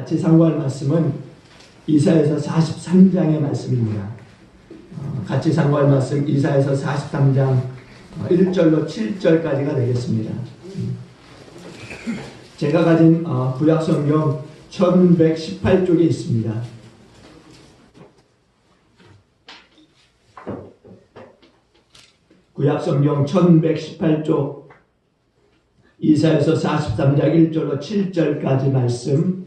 같이 상고할 말씀은 이사야서 43장의 말씀입니다. 같이 상고할 말씀 이사야서 43장 1절로 7절까지가 되겠습니다. 제가 가진 구약성경 1118쪽에 있습니다. 구약성경 1118쪽 이사야서 43장 1절로 7절까지 말씀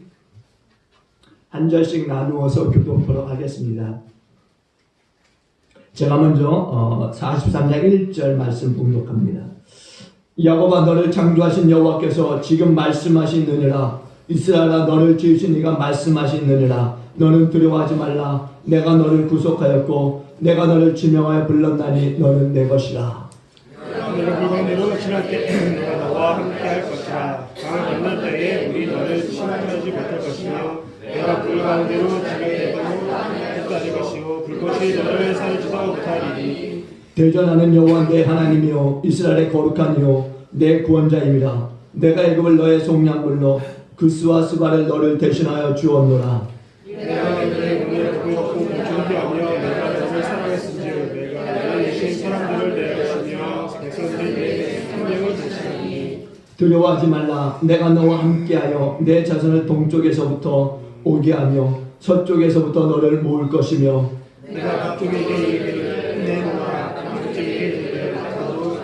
한 절씩 나누어서 교독하도록 하겠습니다. 제가 먼저 43장 1절 말씀 봉독합니다. 야곱아, 너를 창조하신 여호와께서 지금 말씀하시느니라. 이스라엘아, 너를 지으신 이가 말씀하시느니라. 너는 두려워하지 말라. 내가 너를 구속하였고 내가 너를 지명하여 불렀나니 너는 내 것이라. 너를 불광대로 지날 때 내가 너와 함께 할 것이라. 강을 건널 때에 우리 너를 침몰하지 못할 것이며 내가 불광대로 지날 때도 끝까지 것이요 불꽃이 너를 살지도 못하리니. 대전하는 여호와 내 하나님이요 이스라엘의 거룩한 이요 내 구원자임이라. 내가 애굽을 너의 속량물로 그스와 스바를 너를 대신하여 주었노라. 내가 너의 문을 두고 준비하며 내가 너를 사랑했은즉 내가 너를 대신 사람들을 내 것이며 백성들이 내 생명을 대신하니. 두려워하지 말라. 내가 너와 함께하여 내 자손을 동쪽에서부터 오게 하며 서쪽에서부터 너를 모을 것이며 내가 북쪽에게 이르기를 내놓아 남쪽에게 이르기를 나도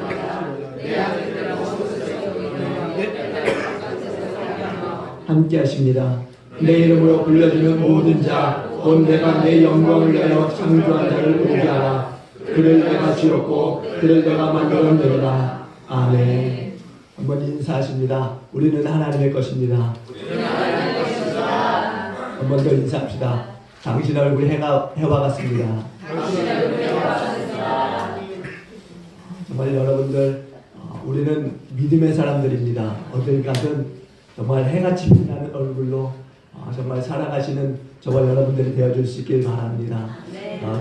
함께 하십니다. 내 이름으로 불려주는 모든 자 곧 내가 내 영광을 내어 창조한 자를 오게 하라. 그를 내가 지었고 그를 내가 만들었느니라. 아멘. 한번 인사하십니다. 우리는 하나님의 것입니다. 한 번 더 인사합시다. 당신 얼굴이 해와 같습니다. 정말 여러분들, 우리는 믿음의 사람들입니다. 어딜 가든 정말 해같이 빛나는 얼굴로 정말 살아가시는 저와 여러분들이 되어줄 수 있길 바랍니다.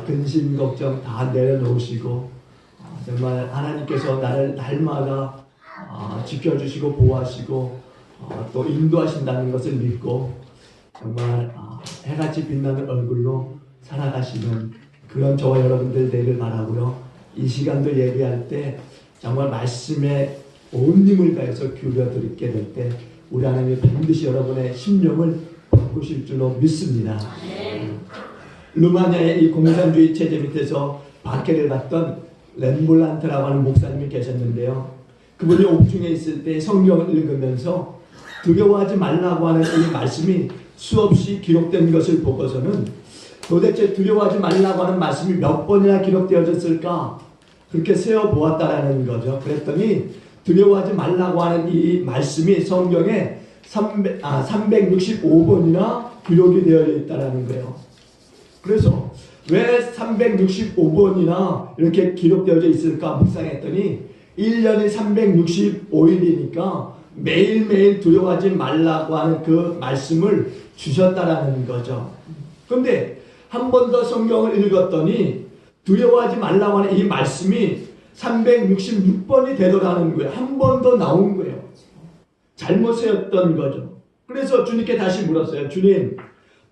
근심 걱정 다 내려놓으시고 정말 하나님께서 나를 날마다 지켜주시고 보호하시고 또 인도하신다는 것을 믿고 정말 해같이 빛나는 얼굴로 살아가시는 그런 저와 여러분들 되길 바라고요. 이 시간도 예배할 때 정말 말씀에 온 힘을 다해서 기울여드리게 될 때 우리 하나님이 반드시 여러분의 심령을 바꾸실 줄로 믿습니다. 루마니아의 이 공산주의 체제 밑에서 박해를 받던 렘블란트라고 하는 목사님이 계셨는데요. 그분이 옥중에 있을 때 성경을 읽으면서 두려워하지 말라고 하는 이 말씀이 수없이 기록된 것을 보고서는 도대체 두려워하지 말라고 하는 말씀이 몇 번이나 기록되어졌을까 그렇게 세어보았다라는 거죠. 그랬더니 두려워하지 말라고 하는 이 말씀이 성경에 365번이나 기록이 되어 있다라는 거예요. 그래서 왜 365번이나 이렇게 기록되어져 있을까 묵상했더니 1년이 365일이니까 매일매일 두려워하지 말라고 하는 그 말씀을 주셨다라는 거죠. 그런데 한 번 더 성경을 읽었더니 두려워하지 말라고 하는 이 말씀이 366번이 되더라는 거예요. 한 번 더 나온 거예요. 잘못이었던 거죠. 그래서 주님께 다시 물었어요. 주님,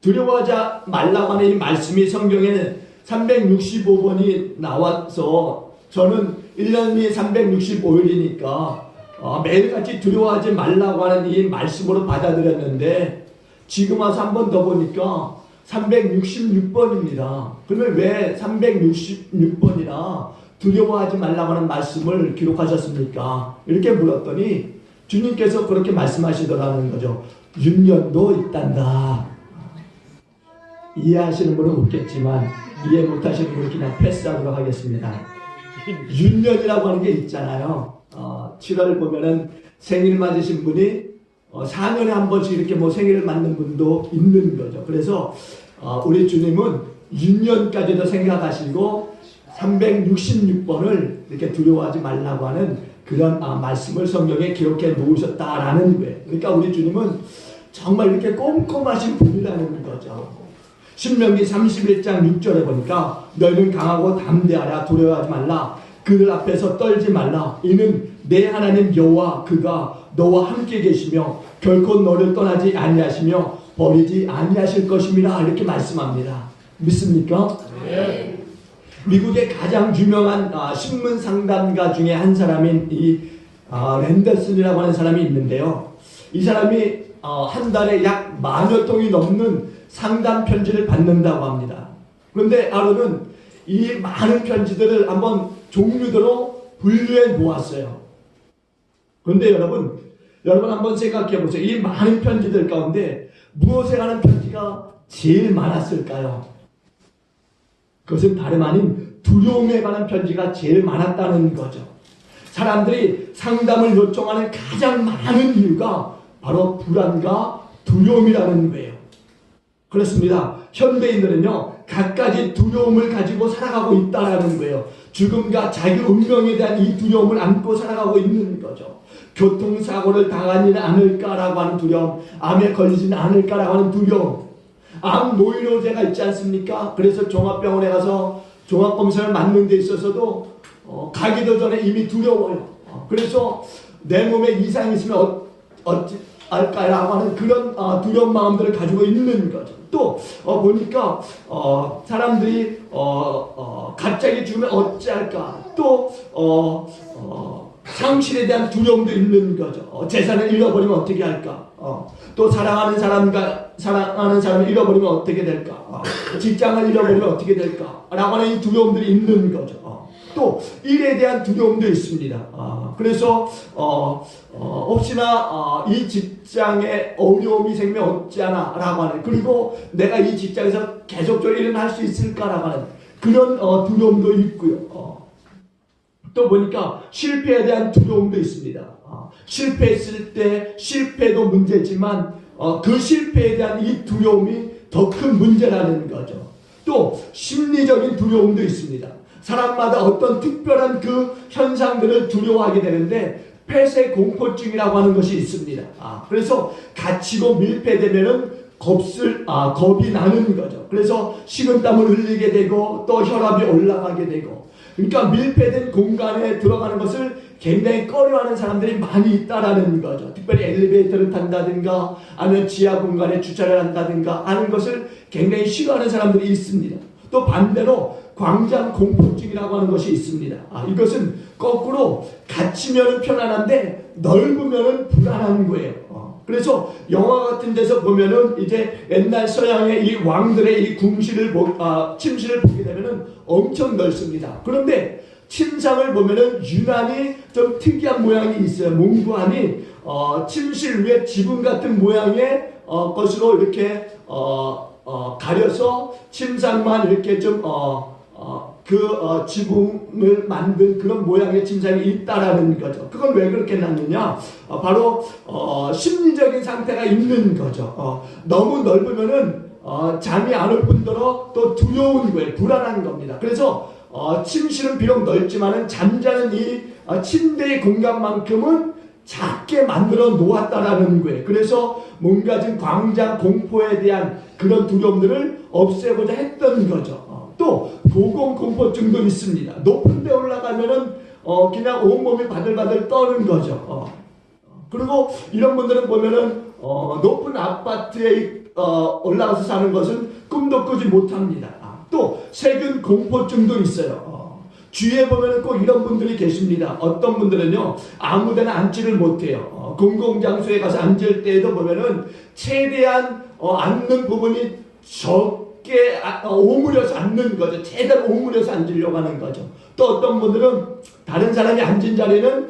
두려워하지 말라고 하는 이 말씀이 성경에는 365번이 나와서 저는 1년이 365일이니까 매일같이 두려워하지 말라고 하는 이 말씀으로 받아들였는데 지금 와서 한 번 더 보니까 366번입니다. 그러면 왜 366번이나 두려워하지 말라고 하는 말씀을 기록하셨습니까? 이렇게 물었더니 주님께서 그렇게 말씀하시더라는 거죠. 윤년도 있단다. 이해하시는 분은 웃겠지만 이해 못하시는 분은 그냥 패스하도록 하겠습니다. 윤년이라고 하는 게 있잖아요. 7월 보면은 생일 맞으신 분이 4년에 한 번씩 이렇게 뭐 생일을 맞는 분도 있는 거죠. 그래서 우리 주님은 윤년까지도 생각하시고 366번을 이렇게 두려워하지 말라고 하는 그런 말씀을 성경에 기록해 놓으셨다라는 거예요. 그러니까 우리 주님은 정말 이렇게 꼼꼼하신 분이라는 거죠. 신명기 31장 6절에 보니까 너희는 강하고 담대하라. 두려워하지 말라. 그들 앞에서 떨지 말라. 이는 내 하나님 여호와 그가 너와 함께 계시며 결코 너를 떠나지 아니하시며 버리지 아니하실 것입니다. 이렇게 말씀합니다. 믿습니까? 네. 미국의 가장 유명한 신문 상담가 중에 한 사람인 이 랜더슨이라고 하는 사람이 있는데요. 이 사람이 한 달에 약 10,000여 통이 넘는 상담 편지를 받는다고 합니다. 그런데 하루는 이 많은 편지들을 한번 종류대로 분류해 모았어요. 그런데 여러분 한번 생각해 보세요. 이 많은 편지들 가운데 무엇에 관한 편지가 제일 많았을까요? 그것은 다름 아닌 두려움에 관한 편지가 제일 많았다는 거죠. 사람들이 상담을 요청하는 가장 많은 이유가 바로 불안과 두려움이라는 거예요. 그렇습니다. 현대인들은요, 갖가지 두려움을 가지고 살아가고 있다는 거예요. 죽음과 자기 운명에 대한 이 두려움을 안고 살아가고 있는 거죠. 교통사고를 당하지는 않을까라고 하는 두려움, 암에 걸리지는 않을까라고 하는 두려움, 암 노이로제가 있지 않습니까? 그래서 종합병원에 가서 종합검사를 맞는 데 있어서도 가기도 전에 이미 두려워요. 그래서 내 몸에 이상이 있으면 어찌 할까라고 하는 그런 두려운 마음들을 가지고 있는 거죠. 또 보니까 사람들이 갑자기 죽으면 어찌할까, 또 상실에 대한 두려움도 있는 거죠. 재산을 잃어버리면 어떻게 할까, 또 사랑하는 사람을 잃어버리면 어떻게 될까, 직장을 잃어버리면 어떻게 될까 라고 하는 이 두려움들이 있는 거죠. 또 일에 대한 두려움도 있습니다. 그래서 혹시나 이 직장에 어려움이 생기면 어찌하나 라고 하는, 그리고 내가 이 직장에서 계속적으로 일을 할 수 있을까라고 하는 그런 두려움도 있고요. 또 보니까 실패에 대한 두려움도 있습니다. 실패했을 때 실패도 문제지만 그 실패에 대한 이 두려움이 더 큰 문제라는 거죠. 또 심리적인 두려움도 있습니다. 사람마다 어떤 특별한 그 현상들을 두려워하게 되는데 폐쇄 공포증이라고 하는 것이 있습니다. 그래서 갇히고 밀폐되면은 겁이 나는 거죠. 그래서 식은땀을 흘리게 되고 또 혈압이 올라가게 되고, 그러니까 밀폐된 공간에 들어가는 것을 굉장히 꺼려하는 사람들이 많이 있다라는 거죠. 특별히 엘리베이터를 탄다든가 아니면 지하 공간에 주차를 한다든가 하는 것을 굉장히 싫어하는 사람들이 있습니다. 또 반대로 광장 공포증이라고 하는 것이 있습니다. 이것은 거꾸로 갇히면 편안한데 넓으면 불안한 거예요. 그래서 영화 같은 데서 보면은 이제 옛날 서양의 이 왕들의 이 침실을 보게 되면은 엄청 넓습니다. 그런데 침상을 보면은 유난히 좀 특이한 모양이 있어요. 몽구함이 침실 위에 지붕 같은 모양의 것으로 이렇게 가려서 침상만 이렇게 좀 지붕을 만든 그런 모양의 침상이 있다라는 거죠. 그건 왜 그렇게 놨느냐? 바로 심리적인 상태가 있는 거죠. 너무 넓으면은 잠이 안 올 뿐더러 또 두려운 거예요. 불안한 겁니다. 그래서 침실은 비록 넓지만은 잠자는 이 침대의 공간만큼은 작게 만들어 놓았다라는 거예요. 그래서 뭔가 좀 광장 공포에 대한 그런 두려움들을 없애고자 했던 거죠. 또 고공공포증도 있습니다. 높은 데 올라가면은 그냥 온몸이 바들바들 떠는 거죠. 그리고 이런 분들은 보면은 높은 아파트에 올라가서 사는 것은 꿈도 꾸지 못합니다. 또 세균 공포증도 있어요. 주위에 보면은 꼭 이런 분들이 계십니다. 어떤 분들은요, 아무데나 앉지를 못해요. 공공장소에 가서 앉을 때에도 보면은 최대한 앉는 부분이 적게 오므려서 앉는 거죠. 최대한 오므려서 앉으려고 하는 거죠. 또 어떤 분들은 다른 사람이 앉은 자리는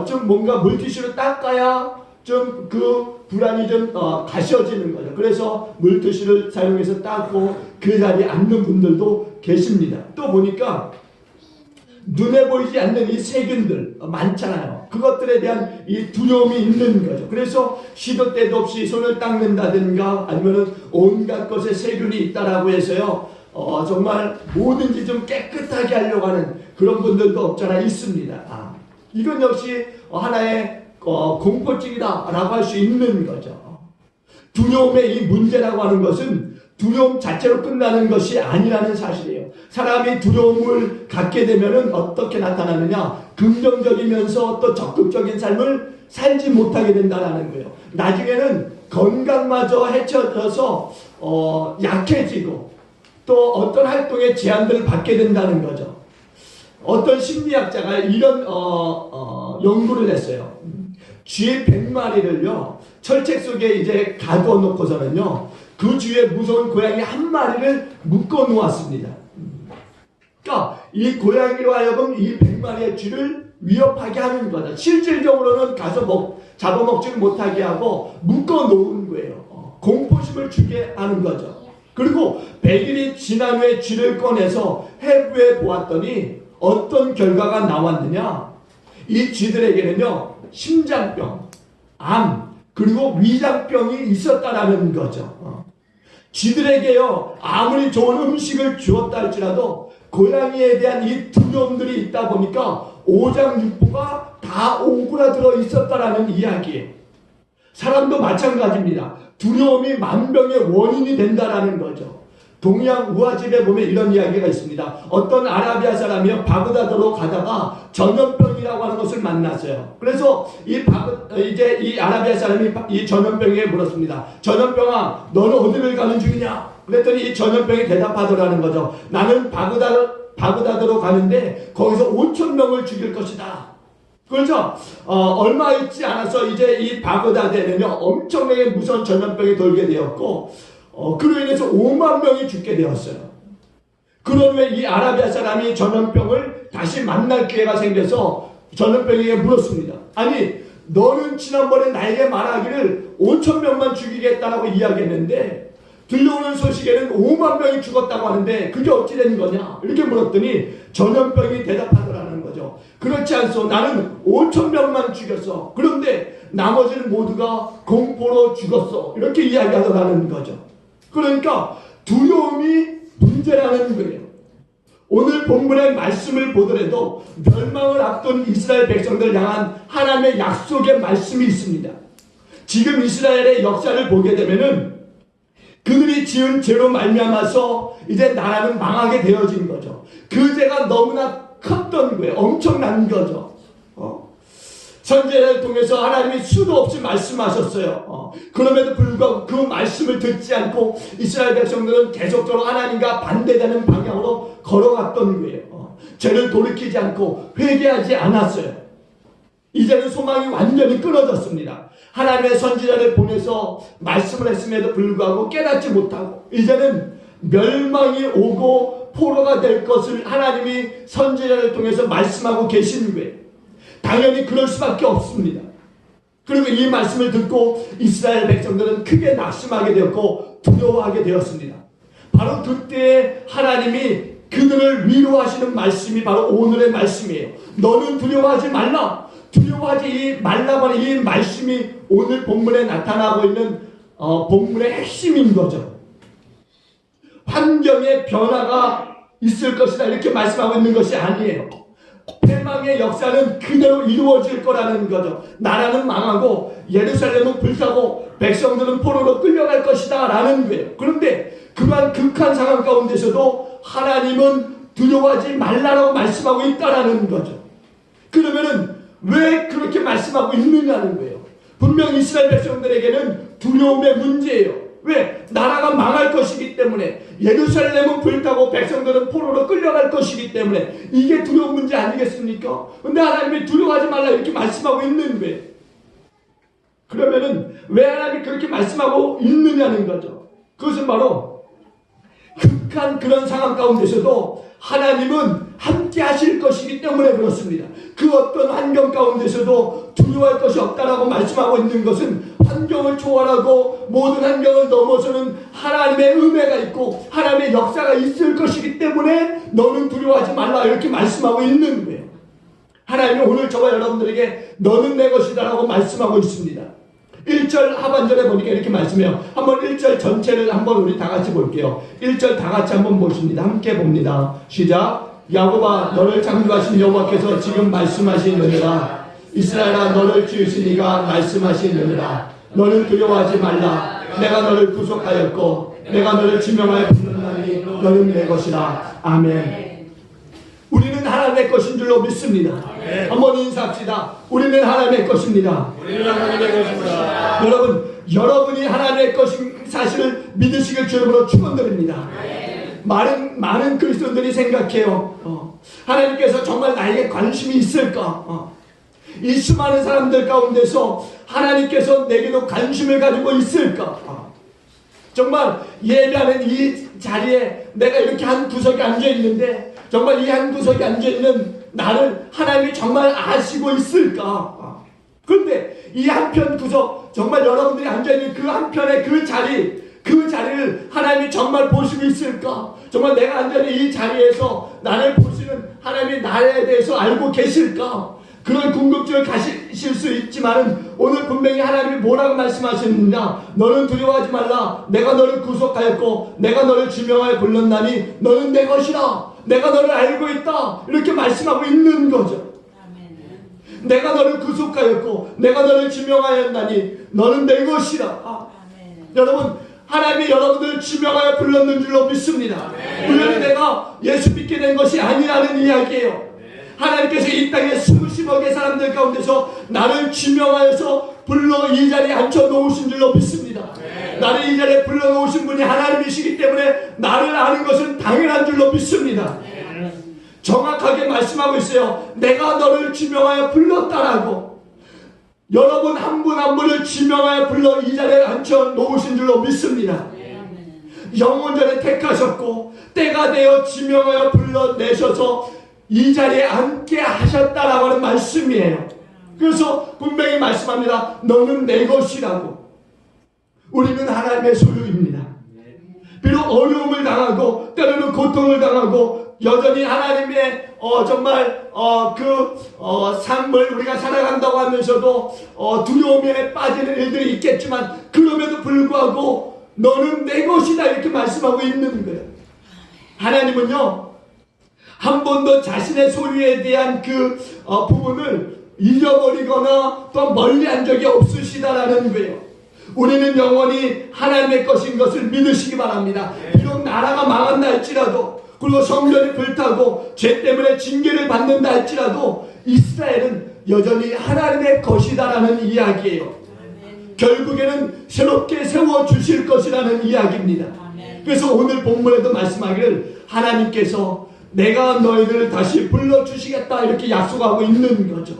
좀 뭔가 물티슈로 닦아야 좀 그 불안이 좀 가셔지는 거죠. 그래서 물티슈를 사용해서 닦고 그 자리에 앉는 분들도 계십니다. 또 보니까 눈에 보이지 않는 이 세균들 많잖아요. 그것들에 대한 이 두려움이 있는 거죠. 그래서 시도 때도 없이 손을 닦는다든가 아니면은 온갖 것에 세균이 있다라고 해서요, 정말 뭐든지 좀 깨끗하게 하려고 하는 그런 분들도 없잖아 있습니다. 이건 역시 하나의 공포증이다라고 할 수 있는 거죠. 두려움의 이 문제라고 하는 것은 두려움 자체로 끝나는 것이 아니라는 사실이에요. 사람이 두려움을 갖게 되면은 어떻게 나타나느냐? 긍정적이면서 또 적극적인 삶을 살지 못하게 된다는 거예요. 나중에는 건강마저 해쳐져서 약해지고 또 어떤 활동에 제한들을 받게 된다는 거죠. 어떤 심리학자가 이런 연구를 했어요. 쥐 100마리를요 철책 속에 이제 가두어 놓고서는요 그 주위에 무서운 고양이 한 마리를 묶어 놓았습니다. 그러니까 이 고양이로 하여금 이 100마리의 쥐를 위협하게 하는 거죠. 실질적으로는 가서 잡아먹지를 못하게 하고 묶어 놓은 거예요. 공포심을 주게 하는 거죠. 그리고 100일이 지난 후에 쥐를 꺼내서 해부해 보았더니 어떤 결과가 나왔느냐? 이 쥐들에게는요 심장병, 암, 그리고 위장병이 있었다라는 거죠. 쥐들에게요 아무리 좋은 음식을 주었다 할지라도 고양이에 대한 이 두려움들이 있다 보니까 오장육부가 다 오그라들어 있었다라는 이야기예요. 사람도 마찬가지입니다. 두려움이 만병의 원인이 된다라는 거죠. 동양 우화집에 보면 이런 이야기가 있습니다. 어떤 아라비아 사람이요 바그다드로 가다가 전염병이라고 하는 것을 만났어요. 그래서 이 아라비아 사람이 이 전염병에 물었습니다. 전염병아, 너는 어디를 가는 중이냐? 그랬더니 이 전염병이 대답하더라는 거죠. 나는 바그다드로 가는데 거기서 5,000명을 죽일 것이다. 그렇죠? 얼마 있지 않아서 이제 이 바그다드에는요 엄청나게 무서운 전염병이 돌게 되었고 그로 인해서 5만 명이 죽게 되었어요. 그런 후에 이 아라비아 사람이 전염병을 다시 만날 기회가 생겨서 전염병에게 물었습니다. 아니 너는 지난번에 나에게 말하기를 5,000명만 죽이겠다라고 이야기했는데 들려오는 소식에는 5만 명이 죽었다고 하는데 그게 어찌 된 거냐? 이렇게 물었더니 전염병이 대답하더라는 거죠. 그렇지 않소. 나는 5,000명만 죽였어. 그런데 나머지는 모두가 공포로 죽었어. 이렇게 이야기하더라는 거죠. 그러니까 두려움이 문제라는 거예요. 오늘 본문의 말씀을 보더라도 멸망을 앞둔 이스라엘 백성들을 향한 하나님의 약속의 말씀이 있습니다. 지금 이스라엘의 역사를 보게 되면은 그들이 지은 죄로 말미암아서 이제 나라는 망하게 되어진 거죠. 그 죄가 너무나 컸던 거예요. 엄청난 거죠. 선지자를 통해서 하나님이 수도 없이 말씀하셨어요. 그럼에도 불구하고 그 말씀을 듣지 않고 이스라엘 백성들은 계속적으로 하나님과 반대되는 방향으로 걸어갔던 거예요. 죄를 돌이키지 않고 회개하지 않았어요. 이제는 소망이 완전히 끊어졌습니다. 하나님의 선지자를 보내서 말씀을 했음에도 불구하고 깨닫지 못하고 이제는 멸망이 오고 포로가 될 것을 하나님이 선지자를 통해서 말씀하고 계신 거예요. 당연히 그럴 수밖에 없습니다. 그리고 이 말씀을 듣고 이스라엘 백성들은 크게 낙심하게 되었고 두려워하게 되었습니다. 바로 그때 하나님이 그들을 위로하시는 말씀이 바로 오늘의 말씀이에요. 너는 두려워하지 말라. 두려워하지 말라고 하는 이 말씀이 오늘 본문에 나타나고 있는 본문의 핵심인 거죠. 환경의 변화가 있을 것이다 이렇게 말씀하고 있는 것이 아니에요. 패망의 역사는 그대로 이루어질 거라는 거죠. 나라는 망하고 예루살렘은 불타고 백성들은 포로로 끌려갈 것이다 라는 거예요. 그런데 그러한 극한 상황 가운데서도 하나님은 두려워하지 말라라고 말씀하고 있다라는 거죠. 그러면은 왜 그렇게 말씀하고 있느냐는 거예요. 분명 이스라엘 백성들에게는 두려움의 문제예요. 왜? 나라가 망할 것이기 때문에, 예루살렘은 불타고 백성들은 포로로 끌려갈 것이기 때문에 이게 두려운 문제 아니겠습니까? 근데 하나님이 두려워하지 말라 이렇게 말씀하고 있는 거예요. 그러면은 왜 하나님이 그렇게 말씀하고 있느냐는 거죠. 그것은 바로 극한 그런 상황 가운데서도 하나님은 함께 하실 것이기 때문에 그렇습니다. 그 어떤 환경 가운데서도 두려워할 것이 없다라고 말씀하고 있는 것은 환경을 초월하고 모든 환경을 넘어서는 하나님의 은혜가 있고 하나님의 역사가 있을 것이기 때문에 너는 두려워하지 말라 이렇게 말씀하고 있는 거예요. 하나님이 오늘 저와 여러분들에게 너는 내 것이다 라고 말씀하고 있습니다. 1절 하반절에 보니까 이렇게 말씀해요. 한번 1절 전체를 한번 우리 다 같이 볼게요. 1절 다 같이 한번 보십니다. 함께 봅니다. 시작. 야곱아 너를 창조하신 여호와께서 지금 말씀하시느니라. 이스라엘아 너를 지으신 이가 말씀하시느니라. 너는 두려워하지 말라. 내가 너를 구속하였고 내가 너를 지명하여 부르나니 너는 내 것이라. 아멘. 우리는 하나님 하나님의 것인 줄로 믿습니다. 한번 인사합시다. 우리는 하나님의 것입니다. 우리는 하나님의 것입니다. 여러분, 여러분이 하나님의 것인 사실을 믿으시길 주님으로 축원드립니다. 많은 그리스도인들이 생각해요. 하나님께서 정말 나에게 관심이 있을까? 이 수많은 사람들 가운데서 하나님께서 내게도 관심을 가지고 있을까? 정말 예배하는 이 자리에 내가 이렇게 한 구석에 앉아 있는데 정말 이 한 구석에 앉아 있는 나를 하나님이 정말 아시고 있을까? 그런데 이 한편 구석, 정말 여러분들이 앉아 있는 그 한편의 그 자리를 하나님이 정말 보시고 있을까? 정말 내가 앉아 있는 이 자리에서 나를 보시는 하나님이 나에 대해서 알고 계실까? 그런 궁금증을 가지실 수 있지만 오늘 분명히 하나님이 뭐라고 말씀하시느냐? 너는 두려워하지 말라. 내가 너를 구속하였고 내가 너를 지명하여 불렀나니 너는 내 것이라. 내가 너를 알고 있다. 이렇게 말씀하고 있는 거죠. 내가 너를 구속하였고 내가 너를 지명하였나니 너는 내 것이라. 여러분, 하나님이 여러분들을 지명하여 불렀는 줄로 믿습니다. 우연히 내가 예수 믿게 된 것이 아니라는 이야기예요. 하나님께서 이 땅에 수십억의 사람들 가운데서 나를 지명하여서 불러 이 자리에 앉혀 놓으신 줄로 믿습니다. 나를 이 자리에 불러 놓으신 분이 하나님이시기 때문에 나를 아는 것은 당연한 줄로 믿습니다. 정확하게 말씀하고 있어요. 내가 너를 지명하여 불렀다라고. 여러분 한 분 한 분을 지명하여 불러 이 자리에 앉혀 놓으신 줄로 믿습니다. 영원전에 택하셨고 때가 되어 지명하여 불러내셔서 이 자리에 앉게 하셨다라고 하는 말씀이에요. 그래서 분명히 말씀합니다. 너는 내 것이라고. 우리는 하나님의 소유입니다. 비록 어려움을 당하고 때로는 고통을 당하고 여전히 하나님의 정말 삶을 우리가 살아간다고 하면서도 두려움에 빠지는 일들이 있겠지만 그럼에도 불구하고 너는 내 것이다 이렇게 말씀하고 있는 거예요. 하나님은요 한 번도 자신의 소유에 대한 그 부분을 잃어버리거나 또 멀리한 적이 없으시다라는 거예요. 우리는 영원히 하나님의 것인 것을 믿으시기 바랍니다. 비록 나라가 망한다 할지라도 그리고 성전이 불타고 죄 때문에 징계를 받는다 할지라도 이스라엘은 여전히 하나님의 것이다라는 이야기예요. 결국에는 새롭게 세워주실 것이라는 이야기입니다. 그래서 오늘 본문에도 말씀하기를 하나님께서 내가 너희들을 다시 불러주시겠다 이렇게 약속하고 있는 거죠.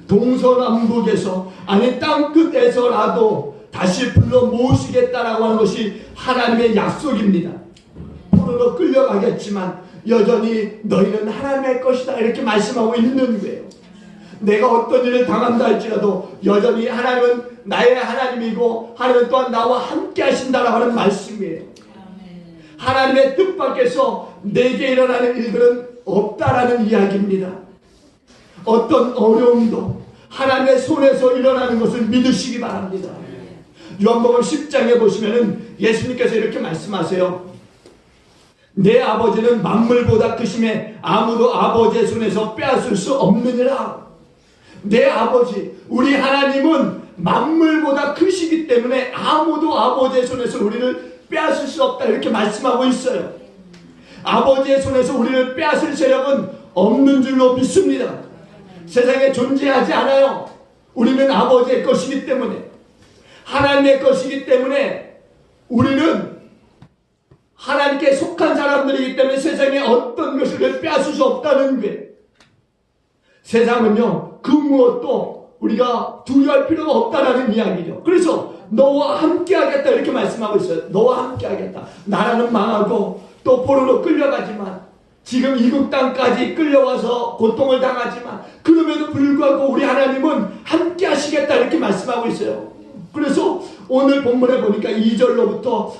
동서남북에서 아니 땅끝에서라도 다시 불러 모으시겠다라고 하는 것이 하나님의 약속입니다. 포로로 끌려가겠지만 여전히 너희는 하나님의 것이다 이렇게 말씀하고 있는 거예요. 내가 어떤 일을 당한다 할지라도 여전히 하나님은 나의 하나님이고 하나님은 또한 나와 함께 하신다라고 하는 말씀이에요. 하나님의 뜻 밖에서 내게 일어나는 일들은 없다라는 이야기입니다. 어떤 어려움도 하나님의 손에서 일어나는 것을 믿으시기 바랍니다. 요한복음 10장에 보시면은 예수님께서 이렇게 말씀하세요. 내 아버지는 만물보다 크심에 아무도 아버지의 손에서 빼앗을 수 없느니라. 내 아버지, 우리 하나님은 만물보다 크시기 때문에 아무도 아버지의 손에서 우리를 빼앗을 수 없다 이렇게 말씀하고 있어요. 아버지의 손에서 우리를 빼앗을 세력은 없는 줄로 믿습니다. 세상에 존재하지 않아요. 우리는 아버지의 것이기 때문에, 하나님의 것이기 때문에 우리는 하나님께 속한 사람들이기 때문에 세상에 어떤 것을 빼앗을 수 없다는 거예요. 세상은요 그 무엇도 우리가 두려워할 필요가 없다라는 이야기죠. 그래서 너와 함께 하겠다 이렇게 말씀하고 있어요. 너와 함께 하겠다. 나라는 망하고 또 포로로 끌려가지만 지금 이국 땅까지 끌려와서 고통을 당하지만 그럼에도 불구하고 우리 하나님은 함께 하시겠다 이렇게 말씀하고 있어요. 그래서 오늘 본문에 보니까 2절로부터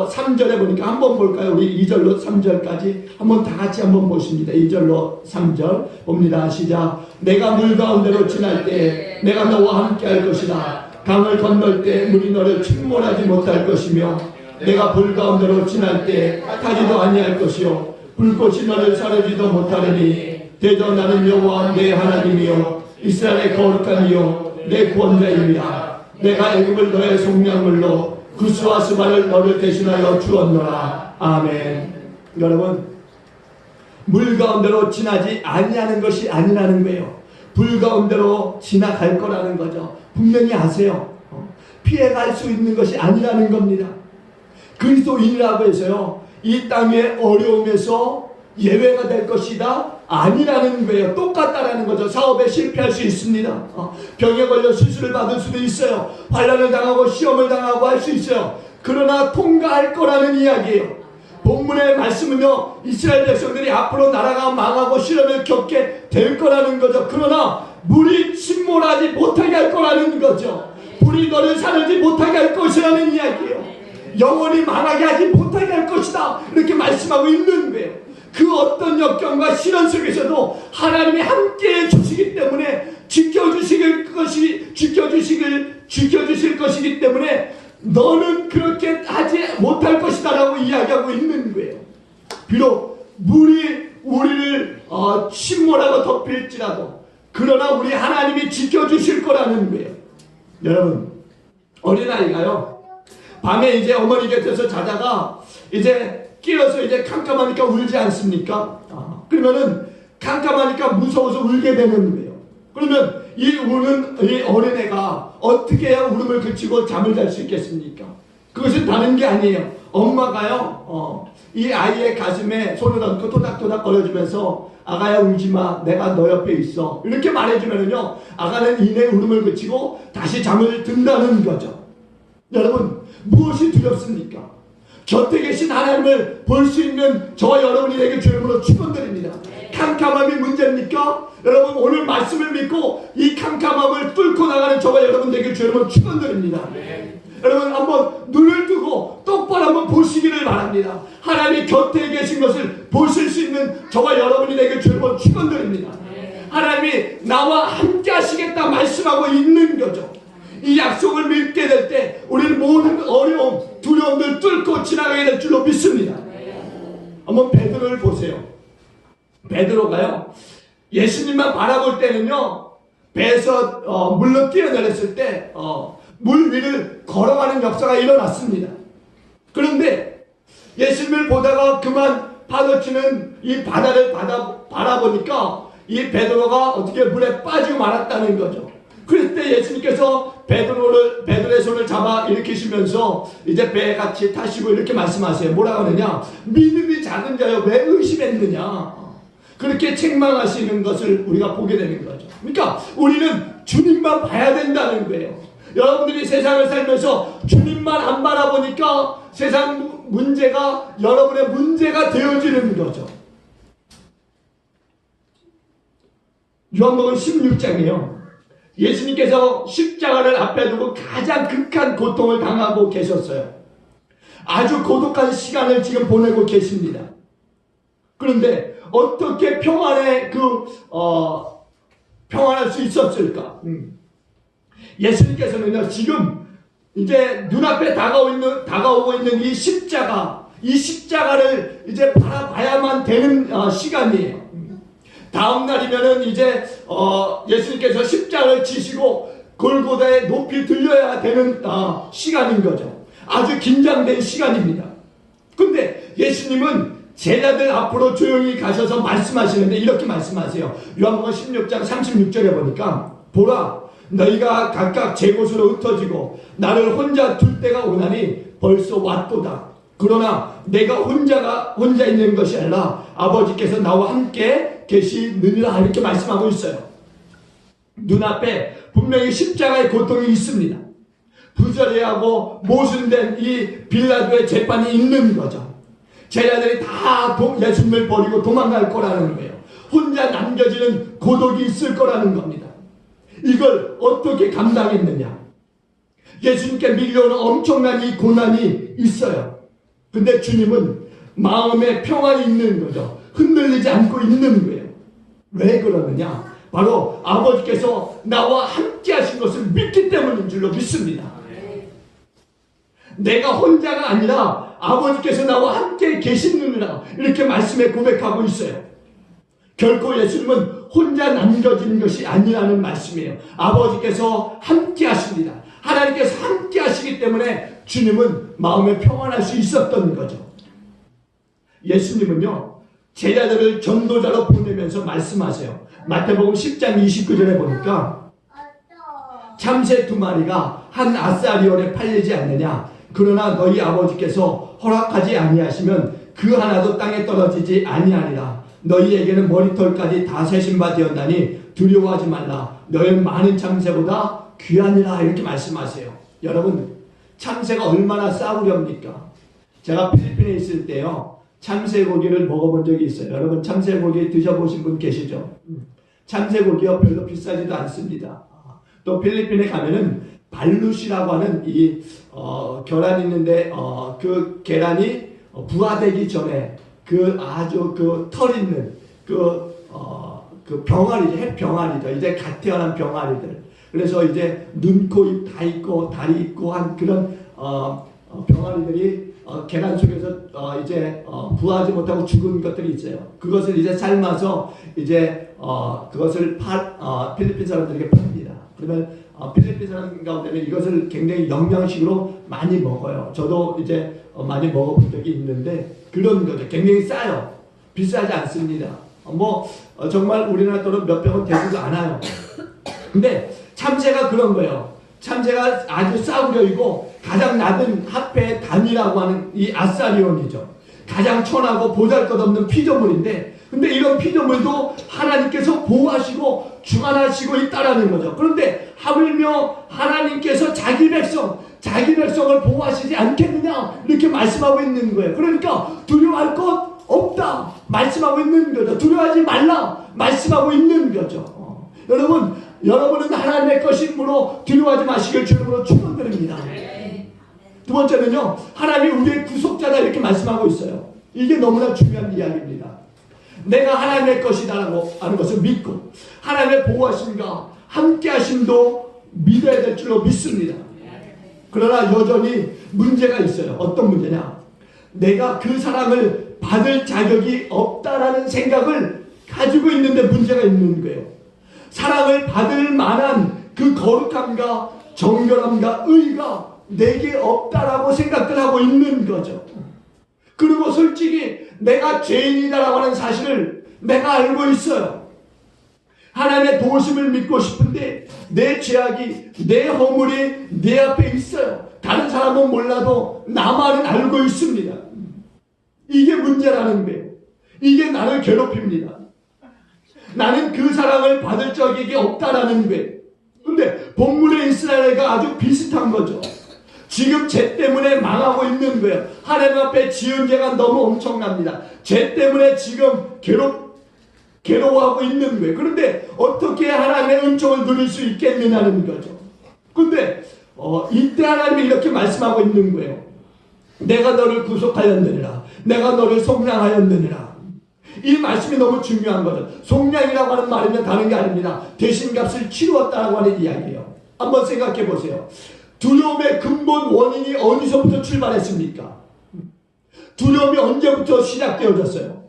3절에 보니까 한번 볼까요? 우리 2절로 3절까지 한번 다 같이 한번 보십니다. 2절로 3절 봅니다. 시작. 내가 물 가운데로 지날 때 내가 너와 함께 할 것이다. 강을 건널 때 물이 너를 침몰하지 못할 것이며 내가 불 가운데로 지날 때 타지도 아니할 것이요 불꽃이 너를 사르지도 못하리니 대저 나는 여호와 내 하나님이요 이스라엘의 거룩한 이요 내 구원자입니다. 내가 애굽을 너의 속량물로 구스와 스바를 너를 대신하여 주었노라. 아멘. 여러분 물 가운데로 지나지 아니하는 것이 아니라는 거예요. 불 가운데로 지나갈 거라는 거죠. 분명히 아세요. 피해갈 수 있는 것이 아니라는 겁니다. 그리스도인이라고 해서요, 이 땅의 어려움에서 예외가 될 것이다 아니라는 거예요. 똑같다라는 거죠. 사업에 실패할 수 있습니다. 병에 걸려 수술을 받을 수도 있어요. 환난을 당하고 시험을 당하고 할 수 있어요. 그러나 통과할 거라는 이야기예요. 본문의 말씀은요, 이스라엘 백성들이 앞으로 나라가 망하고 시련을 겪게 될 거라는 거죠. 그러나 물이 침몰하지 못하게 할 거라는 거죠. 불이 너를 사르지 못하게 할 것이라는 이야기예요. 영원히 망하게 하지 못하게 할 것이다, 이렇게 말씀하고 있는 거예요. 그 어떤 역경과 시련 속에서도 하나님이 함께해 주시기 때문에 지켜주실 것이기 때문에 너는 그렇게 하지 못할 것이다 라고 이야기하고 있는 거예요. 비록 물이 우리를 침몰하고 덮일지라도 그러나 우리 하나님이 지켜주실 거라는 거예요. 여러분, 어린아이가요, 밤에 이제 어머니 곁에서 자다가 이제 깨어서 이제 캄캄하니까 울지 않습니까? 그러면은 캄캄하니까 무서워서 울게 되는 거예요. 그러면 이 우는 이 어린애가 어떻게 해야 울음을 그치고 잠을 잘 수 있겠습니까? 그것은 다른 게 아니에요. 엄마가요, 이 아이의 가슴에 손을 얹고 토닥토닥 거려주면서 아가야 울지마, 내가 너 옆에 있어, 이렇게 말해주면은요, 아가는 이내 울음을 그치고 다시 잠을 든다는 거죠. 여러분, 무엇이 두렵습니까? 곁에 계신 하나님을 볼 수 있는 저와 여러분이 되길 주님으로 축원드립니다. 캄캄함이 문제입니까? 여러분, 오늘 말씀을 믿고 이 캄캄함을 뚫고 나가는 저와 여러분 되길 주님으로 축원드립니다. 여러분, 한번 눈을 뜨고 똑바로 한번 보시기를 바랍니다. 하나님이 곁에 계신 것을 보실 수 있는 저와 여러분이 되길 주님으로 축원드립니다. 하나님이 나와 함께 하시겠다 말씀하고 있는 거죠. 이 약속을 믿게 될 때 우리는 모든 어려움, 두려움들 뚫고 지나가게 될 줄로 믿습니다. 한번 베드로를 보세요. 베드로가요, 예수님만 바라볼 때는요, 배에서 물로 뛰어내렸을 때 물 위를 걸어가는 역사가 일어났습니다. 그런데 예수님을 보다가 그만 파도치는 이 바다를 바라보니까 이 베드로가 어떻게 물에 빠지고 말았다는 거죠. 그럴 때 예수님께서 베드로의 손을 잡아 일으키시면서 이제 배에 같이 타시고 이렇게 말씀하세요. 뭐라고 하느냐? 믿음이 작은 자여 왜 의심했느냐? 그렇게 책망하시는 것을 우리가 보게 되는 거죠. 그러니까 우리는 주님만 봐야 된다는 거예요. 여러분들이 세상을 살면서 주님만 안 바라보니까 세상 문제가 여러분의 문제가 되어지는 거죠. 요한복음 16장이요. 예수님께서 십자가를 앞에 두고 가장 극한 고통을 당하고 계셨어요. 아주 고독한 시간을 지금 보내고 계십니다. 그런데 어떻게 평안할 수 있었을까? 예수님께서는요, 지금 이제 눈앞에 다가오고 있는 이 십자가를 이제 바라봐야만 되는 시간이에요. 다음 날이면은 이제 예수님께서 십자가를 지시고 골고다에 높이 들려야 되는 시간인 거죠. 아주 긴장된 시간입니다. 근데 예수님은 제자들 앞으로 조용히 가셔서 말씀하시는데 이렇게 말씀하세요. 요한복음 16장 36절에 보니까, 보라, 너희가 각각 제 곳으로 흩어지고 나를 혼자 둘 때가 오나니 벌써 왔도다. 그러나 내가 혼자 있는 것이 아니라 아버지께서 나와 함께 계시느니라, 이렇게 말씀하고 있어요. 눈앞에 분명히 십자가의 고통이 있습니다. 부조리하고 모순된 이 빌라도의 재판이 있는 거죠. 제자들이 다 예수님을 버리고 도망갈 거라는 거예요. 혼자 남겨지는 고독이 있을 거라는 겁니다. 이걸 어떻게 감당했느냐? 예수님께 밀려오는 엄청난 이 고난이 있어요. 근데 주님은 마음에 평안이 있는 거죠. 흔들리지 않고 있는 거예요. 왜 그러느냐? 바로 아버지께서 나와 함께 하신 것을 믿기 때문인 줄로 믿습니다. 내가 혼자가 아니라 아버지께서 나와 함께 계시느니라, 이렇게 말씀에 고백하고 있어요. 결코 예수님은 혼자 남겨진 것이 아니라는 말씀이에요. 아버지께서 함께 하십니다. 하나님께서 함께 하시기 때문에 주님은 마음에 평안할 수 있었던 거죠. 예수님은요, 제자들을 전도자로 보내면서 말씀하세요. 마태복음 10장 29절에 보니까 참새 2마리가 한 아사리온에 팔리지 않느냐. 그러나 너희 아버지께서 허락하지 아니하시면 그 하나도 땅에 떨어지지 아니하리라. 너희에게는 머리털까지 다 세신 바 되었나니 두려워하지 말라. 너희는 많은 참새보다 귀하니라. 이렇게 말씀하세요. 여러분, 참새가 얼마나 싸구려입니까? 제가 필리핀에 있을 때요, 참새고기를 먹어본 적이 있어요. 여러분, 참새고기 드셔보신 분 계시죠? 참새고기가 별로 비싸지도 않습니다. 또 필리핀에 가면은 발룻이라고 하는 이 계란이 있는데 그 계란이 부화되기 전에 그 아주 그 털 있는 그 병아리죠. 햇병아리죠. 이제 갓 태어난 병아리들. 그래서 이제 눈, 코, 입 다 있고 다리 있고 한 그런 병아리들이 계란 속에서 이제 부화하지 못하고 죽은 것들이 있어요. 그것을 이제 삶아서 이제 그것을 필리핀 사람들에게 팝니다. 그러면 필리핀 사람 가운데는 이것을 굉장히 영양식으로 많이 먹어요. 저도 이제 많이 먹어본 적이 있는데 그런 거죠. 굉장히 싸요. 비싸지 않습니다. 정말 우리나라 돈은 몇 백원 되지도 않아요. 근데 참새가 그런 거예요. 참새가 아주 싸구려이고 가장 낮은 합의 단위라고 하는 이 아사리온이죠. 가장 천하고 보잘것없는 피조물인데 근데 이런 피조물도 하나님께서 보호하시고 주관하시고 있다라는 거죠. 그런데 하물며 하나님께서 자기 백성을 보호하시지 않겠느냐 이렇게 말씀하고 있는 거예요. 그러니까 두려워할 것 없다 말씀하고 있는 거죠. 두려워하지 말라 말씀하고 있는 거죠. 여러분은 하나님의 것이므로 두려워하지 마시길 주님으로 축원드립니다. 두 번째는요, 하나님이 우리의 구속자다 이렇게 말씀하고 있어요. 이게 너무나 중요한 이야기입니다. 내가 하나님의 것이다라고 하는 것을 믿고 하나님의 보호하심과 함께하심도 믿어야 될 줄로 믿습니다. 그러나 여전히 문제가 있어요. 어떤 문제냐? 내가 그 사랑을 받을 자격이 없다라는 생각을 가지고 있는데 문제가 있는 거예요. 사랑을 받을 만한 그 거룩함과 정결함과 의가 내게 없다라고 생각들 하고 있는 거죠. 그리고 솔직히 내가 죄인이다라고 하는 사실을 내가 알고 있어요. 하나님의 도우심을 믿고 싶은데 내 죄악이 내 허물이 내 앞에 있어요. 다른 사람은 몰라도 나만은 알고 있습니다. 이게 문제라는 거예요. 이게 나를 괴롭힙니다. 나는 그 사랑을 받을 적이 없다라는 거예요. 근데 본문의 이스라엘과 아주 비슷한 거죠. 지금 죄 때문에 망하고 있는 거예요. 하나님 앞에 지은 죄가 너무 엄청납니다. 죄 때문에 지금 괴로워하고 있는 거예요. 그런데 어떻게 하나님의 은총을 누릴 수 있겠느냐는 거죠. 근데 이때 하나님이 이렇게 말씀하고 있는 거예요. 내가 너를 구속하였느니라. 내가 너를 속량하였느니라. 이 말씀이 너무 중요한 거죠. 속량이라고 하는 말이면 다른 게 아닙니다. 대신값을 치루었다라고 하는 이야기예요. 한번 생각해 보세요. 두려움의 근본 원인이 어디서부터 출발했습니까? 두려움이 언제부터 시작되어졌어요?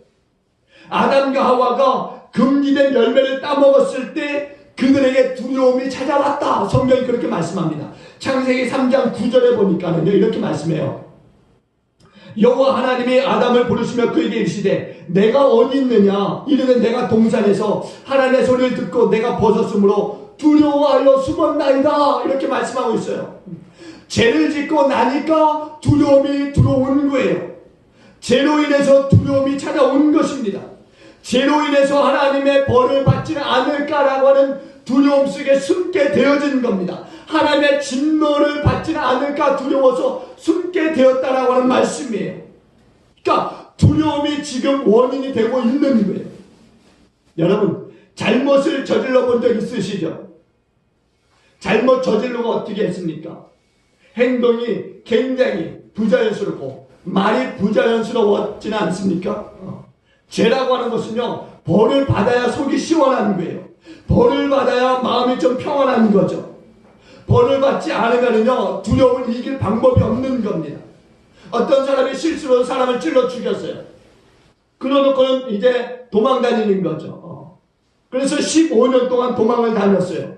아담과 하와가 금기된 열매를 따먹었을 때 그들에게 두려움이 찾아왔다. 성경이 그렇게 말씀합니다. 창세기 3장 9절에 보니까는요, 이렇게 말씀해요. 여호와 하나님이 아담을 부르시며 그에게 이르시되 내가 어디 있느냐? 이르되 내가 동산에서 하나님의 소리를 듣고 내가 벗었으므로 두려워하여 숨었나이다. 이렇게 말씀하고 있어요. 죄를 짓고 나니까 두려움이 들어온 거예요. 죄로 인해서 두려움이 찾아온 것입니다. 죄로 인해서 하나님의 벌을 받지는 않을까라고 하는 두려움 속에 숨게 되어진 겁니다. 하나님의 진노를 받지는 않을까 두려워서 숨게 되었다라고 하는 말씀이에요. 그러니까 두려움이 지금 원인이 되고 있는 거예요. 여러분, 잘못을 저질러 본 적 있으시죠? 잘못 저질러가 어떻게 했습니까? 행동이 굉장히 부자연스럽고 말이 부자연스러웠지는 않습니까? 죄라고 하는 것은요, 벌을 받아야 속이 시원한 거예요. 벌을 받아야 마음이 좀 평안한 거죠. 벌을 받지 않으면요, 두려움을 이길 방법이 없는 겁니다. 어떤 사람이 실수로 사람을 찔러 죽였어요. 그러놓고는 이제 도망 다니는 거죠. 그래서 15년 동안 도망을 다녔어요.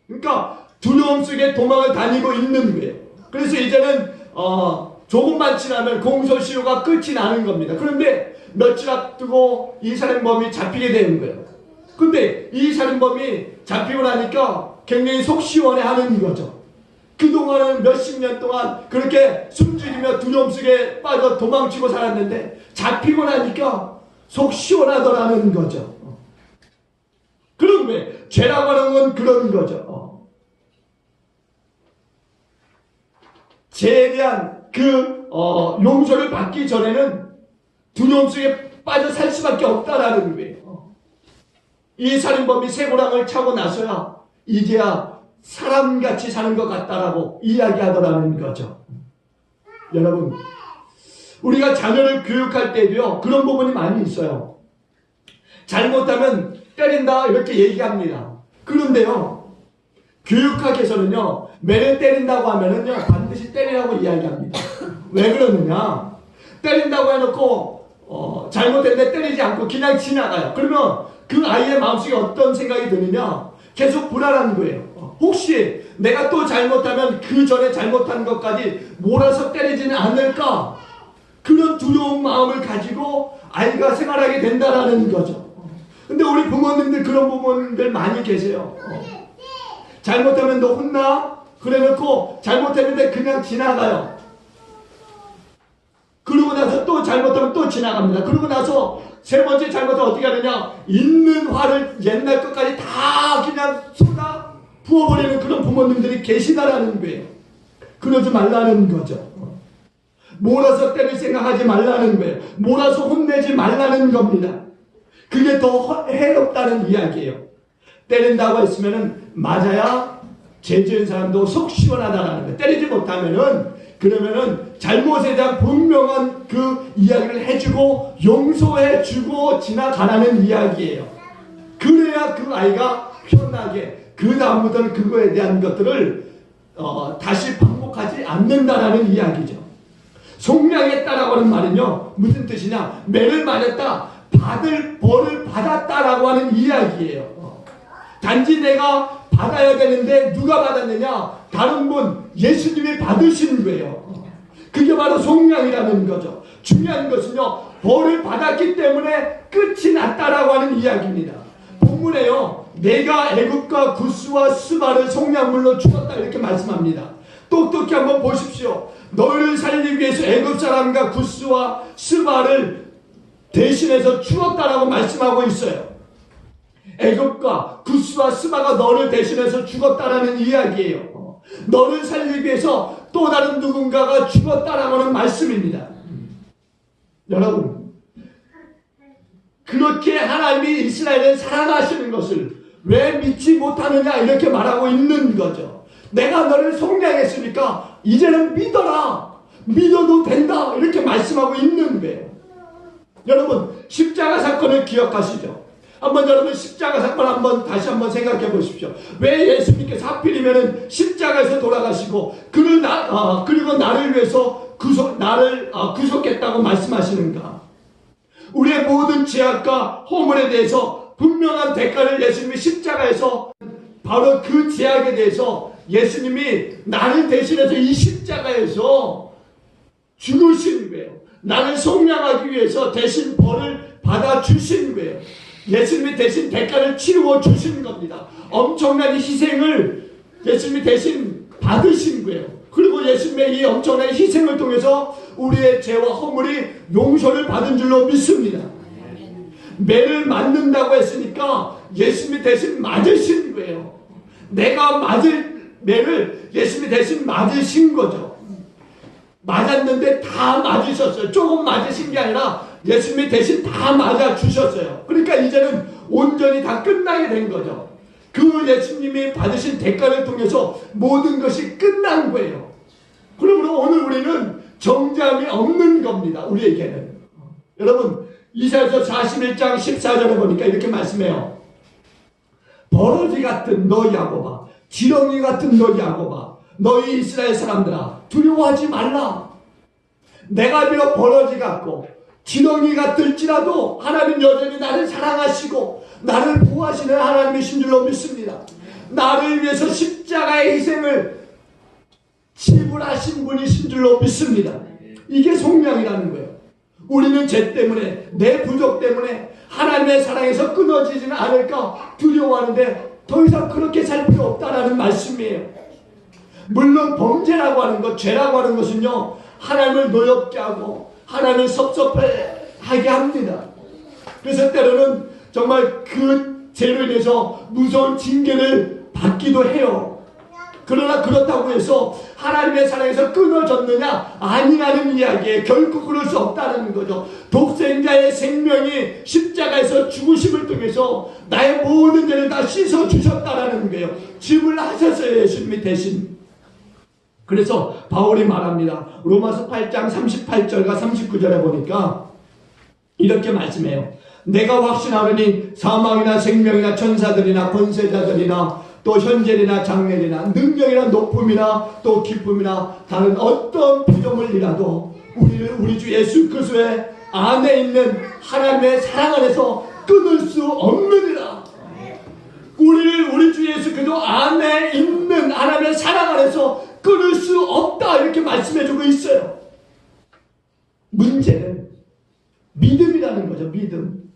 그러니까 두려움 속에 도망을 다니고 있는 거예요. 그래서 이제는 조금만 지나면 공소시효가 끝이 나는 겁니다. 그런데 며칠 앞두고 이 살인범이 잡히게 되는 거예요. 근데 이 살인범이 잡히고 나니까 굉장히 속 시원해하는 거죠. 그동안은 몇십 년 동안 그렇게 숨죽이며 두려움 속에 빠져 도망치고 살았는데 잡히고 나니까 속 시원하더라는 거죠. 그런 거예요. 죄라고 하는 건 그런 거죠. 죄에 대한 그 용서를 받기 전에는 두려움 속에 빠져 살 수밖에 없다라는 거예요. 이 살인범이 쇠고랑을 차고 나서야 이제야 사람같이 사는 것 같다라고 이야기하더라는 거죠. 여러분, 우리가 자녀를 교육할 때도요, 그런 부분이 많이 있어요. 잘못하면 때린다 이렇게 얘기합니다. 그런데요, 교육학에서는요, 매를 때린다고 하면은요, 반드시 때리라고 이야기합니다. 왜 그러느냐? 때린다고 해놓고 잘못했는데 때리지 않고 그냥 지나가요. 그러면 그 아이의 마음속에 어떤 생각이 드느냐? 계속 불안한 거예요. 혹시 내가 또 잘못하면 그 전에 잘못한 것까지 몰아서 때리지는 않을까? 그런 두려운 마음을 가지고 아이가 생활하게 된다라는 거죠. 근데 우리 부모님들 그런 부모님들 많이 계세요. 잘못하면 너 혼나? 그래놓고 잘못했는데 그냥 지나가요. 그러고 나서 또 잘못하면 또 지나갑니다. 그러고 나서 세 번째 잘못하면 어떻게 하느냐? 있는 화를 옛날 것까지 다 그냥 쏟아 부어버리는 그런 부모님들이 계시다라는 거예요. 그러지 말라는 거죠. 몰아서 때릴 생각하지 말라는 거예요. 몰아서 혼내지 말라는 겁니다. 그게 더 해롭다는 이야기예요. 때린다고 했으면은 맞아야 죄 지은 사람도 속 시원하다라는 거예요. 때리지 못하면은 그러면은 잘못에 대한 분명한 그 이야기를 해주고 용서해주고 지나가라는 이야기예요. 그래야 그 아이가 편하게 그 다음부터는 그거에 대한 것들을 다시 반복하지 않는다라는 이야기죠. 속량했다라고 하는 말은요, 무슨 뜻이냐? 매를 맞았다, 받을 벌을 받았다라고 하는 이야기예요. 단지 내가 받아야 되는데 누가 받았느냐? 다른 분, 예수님이 받으신 거예요. 그게 바로 속량이라는 거죠. 중요한 것은요, 벌을 받았기 때문에 끝이 났다라고 하는 이야기입니다. 본문에요, 내가 애굽과 구스와 스바를 속량물로 죽었다 이렇게 말씀합니다. 똑똑히 한번 보십시오. 너희를 살리기 위해서 애굽 사람과 구스와 스바를 대신해서 죽었다라고 말씀하고 있어요. 애굽과 구스와 스바가 너를 대신해서 죽었다라는 이야기예요. 너를 살리기 위해서 또 다른 누군가가 죽었다라고 하는 말씀입니다. 여러분, 그렇게 하나님이 이스라엘을 사랑하시는 것을 왜 믿지 못하느냐 이렇게 말하고 있는 거죠. 내가 너를 속량했으니까 이제는 믿어라. 믿어도 된다 이렇게 말씀하고 있는 거예요. 여러분, 십자가 사건을 기억하시죠? 한번 여러분 십자가 사건 한번 다시 한번 생각해 보십시오. 왜 예수님께서 하필이면은 십자가에서 돌아가시고 그리고 나를 위해서 나를 구속했다고 말씀하시는가? 우리의 모든 죄악과 허물에 대해서 분명한 대가를 예수님이 십자가에서 바로 그 죄악에 대해서 예수님이 나를 대신해서 이 십자가에서 죽으신 거예요. 나를 속량하기 위해서 대신 벌을 받아 주신 거예요. 예수님이 대신 대가를 치루어 주신 겁니다. 엄청난 희생을 예수님이 대신 받으신 거예요. 그리고 예수님의 이 엄청난 희생을 통해서 우리의 죄와 허물이 용서를 받은 줄로 믿습니다. 매를 맞는다고 했으니까 예수님이 대신 맞으신 거예요. 내가 맞을 매를 예수님이 대신 맞으신 거죠. 맞았는데 다 맞으셨어요. 조금 맞으신 게 아니라 예수님이 대신 다 맞아주셨어요. 그러니까 이제는 온전히 다 끝나게 된 거죠. 그 예수님이 받으신 대가를 통해서 모든 것이 끝난 거예요. 그러므로 오늘 우리는 정죄함이 없는 겁니다. 우리에게는. 여러분, 이사야서 41장 14절에 보니까 이렇게 말씀해요. 버러지 같은 너 야곱아, 지렁이 같은 너 야곱아, 너희 이스라엘 사람들아, 두려워하지 말라. 내가 비록 버러지 같고 지렁이 같을지라도 하나님 여전히 나를 사랑하시고 나를 보호하시는 하나님이신 줄로 믿습니다. 나를 위해서 십자가의 희생을 지불하신 분이신 줄로 믿습니다. 이게 속량이라는 거예요. 우리는 죄 때문에, 내 부족 때문에 하나님의 사랑에서 끊어지지는 않을까 두려워하는데 더 이상 그렇게 살 필요 없다라는 말씀이에요. 물론 범죄라고 하는 것, 죄라고 하는 것은요, 하나님을 노엽게 하고 하나님을 섭섭하게 합니다. 그래서 때로는 정말 그 죄로 인해서 무서운 징계를 받기도 해요. 그러나 그렇다고 해서 하나님의 사랑에서 끊어졌느냐? 아니라는 이야기에 결코 그럴 수 없다는 거죠. 독생자의 생명이 십자가에서 죽으심을 통해서 나의 모든 죄를 다 씻어주셨다라는 거예요. 짐을 하셨어요, 예수님이 대신. 그래서 바울이 말합니다. 로마서 8장 38절과 39절에 보니까 이렇게 말씀해요. 내가 확신하노니 사망이나 생명이나 천사들이나 권세자들이나 또 현재이나 장래이나 능력이나 높음이나 또 기쁨이나 다른 어떤 피조물이라도 우리를 우리 주 예수 그리스도의 안에 있는 하나님의 사랑 안에서 끊을 수 없느니라. 우리를 우리 주 예수 그리스도 안에 있는 하나님의 사랑 안에서 끊을 수 없다, 이렇게 말씀해주고 있어요. 문제는 믿음이라는 거죠. 믿음.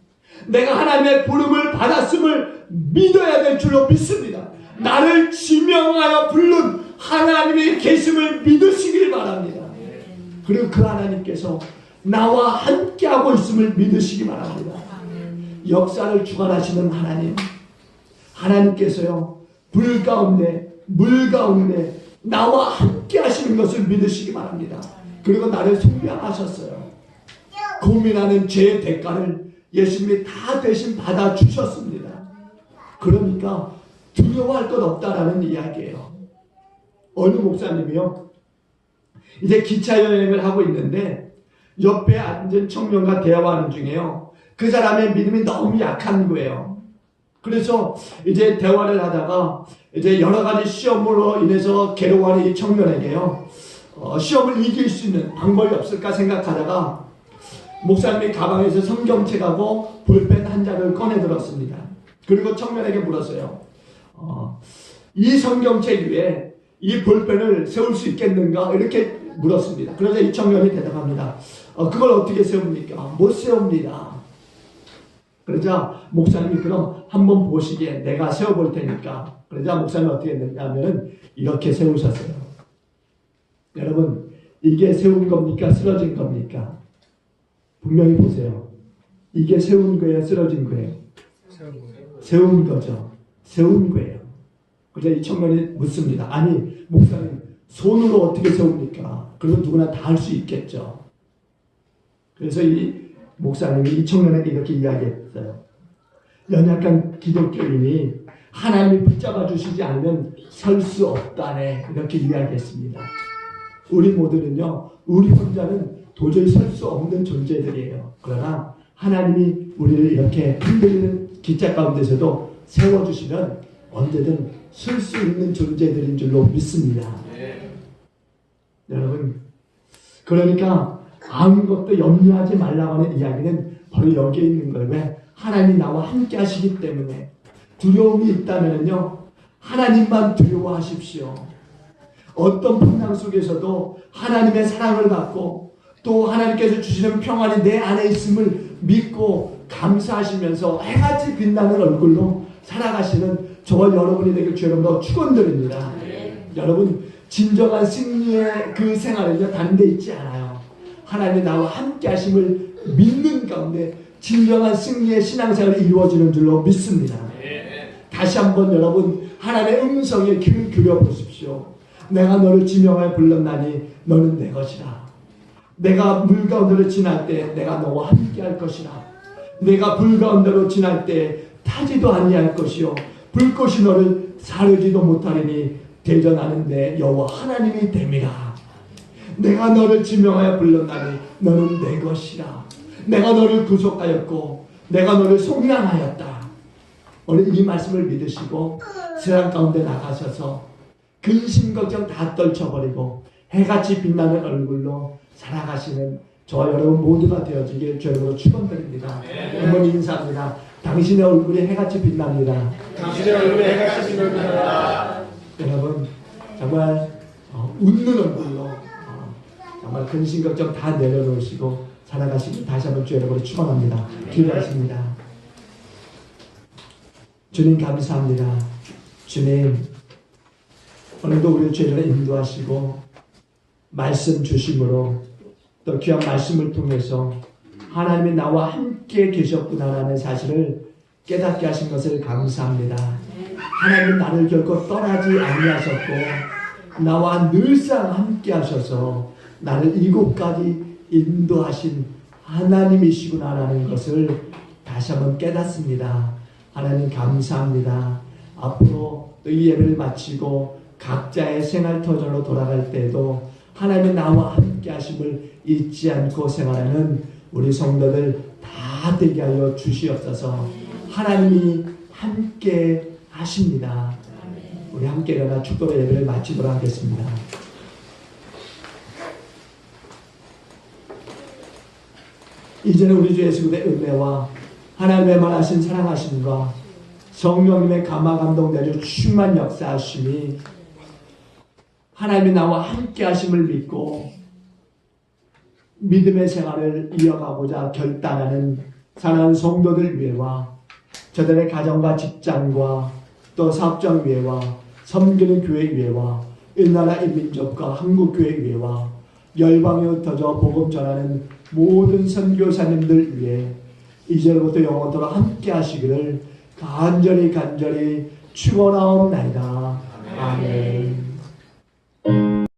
내가 하나님의 부름을 받았음을 믿어야 될 줄로 믿습니다. 나를 지명하여 부른 하나님의 계심을 믿으시길 바랍니다. 그리고 그 하나님께서 나와 함께하고 있음을 믿으시기 바랍니다. 역사를 주관하시는 하나님, 하나님께서요, 불 가운데, 물 가운데 나와 함께 하시는 것을 믿으시기 바랍니다. 그리고 나를 속량하셨어요. 고민하는 죄의 대가를 예수님이 다 대신 받아주셨습니다. 그러니까 두려워할 것 없다라는 이야기예요. 어느 목사님이요, 이제 기차 여행을 하고 있는데 옆에 앉은 청년과 대화하는 중에요, 그 사람의 믿음이 너무 약한 거예요. 그래서 이제 대화를 하다가 이제 여러 가지 시험으로 인해서 괴로워하는 이 청년에게요, 시험을 이길 수 있는 방법이 없을까 생각하다가 목사님이 가방에서 성경책하고 볼펜 한 장을 꺼내 들었습니다. 그리고 청년에게 물었어요. 이 성경책 위에 이 볼펜을 세울 수 있겠는가? 이렇게 물었습니다. 그러자 이 청년이 대답합니다. 그걸 어떻게 세웁니까? 못 세웁니다. 그러자 목사님이 그럼 한번 보시기에 내가 세워볼 테니까. 그러자 목사님이 어떻게 했냐면 이렇게 세우셨어요. 여러분, 이게 세운 겁니까? 쓰러진 겁니까? 분명히 보세요. 이게 세운 거예요? 쓰러진 거예요? 세운 거죠. 세운 거예요. 그래서 이 청년이 묻습니다. 아니, 목사님, 손으로 어떻게 세웁니까? 그리고 누구나 다 할 수 있겠죠. 그래서 이 목사님이 이 청년에게 이렇게 이야기했어요. 연약한 기독교인이 하나님이 붙잡아 주시지 않으면 설 수 없다네. 이렇게 이야기했습니다. 우리 모두는요, 우리 혼자는 도저히 설 수 없는 존재들이에요. 그러나 하나님이 우리를 이렇게 흔들리는 기차 가운데서도 세워주시면 언제든 설 수 있는 존재들인 줄로 믿습니다. 여러분, 그러니까 아무것도 염려하지 말라고 하는 이야기는 바로 여기에 있는 거예요. 왜? 하나님이 나와 함께 하시기 때문에. 두려움이 있다면요, 하나님만 두려워하십시오. 어떤 풍랑 속에서도 하나님의 사랑을 받고 또 하나님께서 주시는 평안이 내 안에 있음을 믿고 감사하시면서 해같이 빛나는 얼굴로 살아가시는 저와 여러분이 되길 주님으로 축원드립니다. 여러분, 진정한 승리의 그 생활은요, 다른 데 있지 않아요. 하나님이 나와 함께 하심을 믿는 가운데 진정한 승리의 신앙생활이 이루어지는 줄로 믿습니다. 다시 한번 여러분, 하나님의 음성에 귀를 기울여 보십시오. 내가 너를 지명하여 불렀나니 너는 내 것이라. 내가 물 가운데로 지날 때 내가 너와 함께 할 것이라. 내가 불 가운데로 지날 때 타지도 아니할 것이요 불꽃이 너를 사르지도 못하리니 대전하는 내 여호와 하나님이 됨이라. 내가 너를 지명하여 불렀나니 너는 내 것이라. 내가 너를 구속하였고 내가 너를 속량하였다. 오늘 이 말씀을 믿으시고 세상 가운데 나가셔서 근심 걱정 다 떨쳐버리고 해같이 빛나는 얼굴로 살아가시는 저와 여러분 모두가 되어지길 주님으로 축원드립니다. 한번 인사합니다. 당신의 얼굴이 해같이 빛납니다. 당신의 얼굴이 해같이 빛납니다. 여러분, 정말 웃는 얼굴로 정말 근심 걱정 다 내려놓으시고 살아가시길 다시 한번 주의 이름으로 축원합니다. 기도하십니다. 주님 감사합니다. 주님 오늘도 우리 죄를 인도하시고 말씀 주심으로 또 귀한 말씀을 통해서 하나님이 나와 함께 계셨구나라는 사실을 깨닫게 하신 것을 감사합니다. 하나님은 나를 결코 떠나지 아니하셨고 나와 늘상 함께 하셔서 나를 이곳까지 인도하신 하나님이시구나라는 것을 다시 한번 깨닫습니다. 하나님 감사합니다. 앞으로 이 예배를 마치고 각자의 생활 터전으로 돌아갈 때도 하나님의 나와 함께 하심을 잊지 않고 생활하는 우리 성도들 다 되게 하여 주시옵소서. 하나님이 함께 하십니다. 우리 함께 일어나 축도의 예배를 마치도록 하겠습니다. 이제는 우리 주 예수 그리스도의 은혜와 하나님의 만하신 사랑하심과 성령님의 감화 감동 내주 충만 역사하심이 하나님이 나와 함께 하심을 믿고 믿음의 생활을 이어가고자 결단하는 사랑하는 성도들 위해와 저들의 가정과 직장과 또 사업장 위해와 섬기는 교회 위해와 일나라 인민족과 한국교회 위해와 열방에 흩어져 복음 전하는 모든 선교사님들 위해 이제부터 영원토록 함께 하시기를 간절히 축원하옵나이다. 아멘.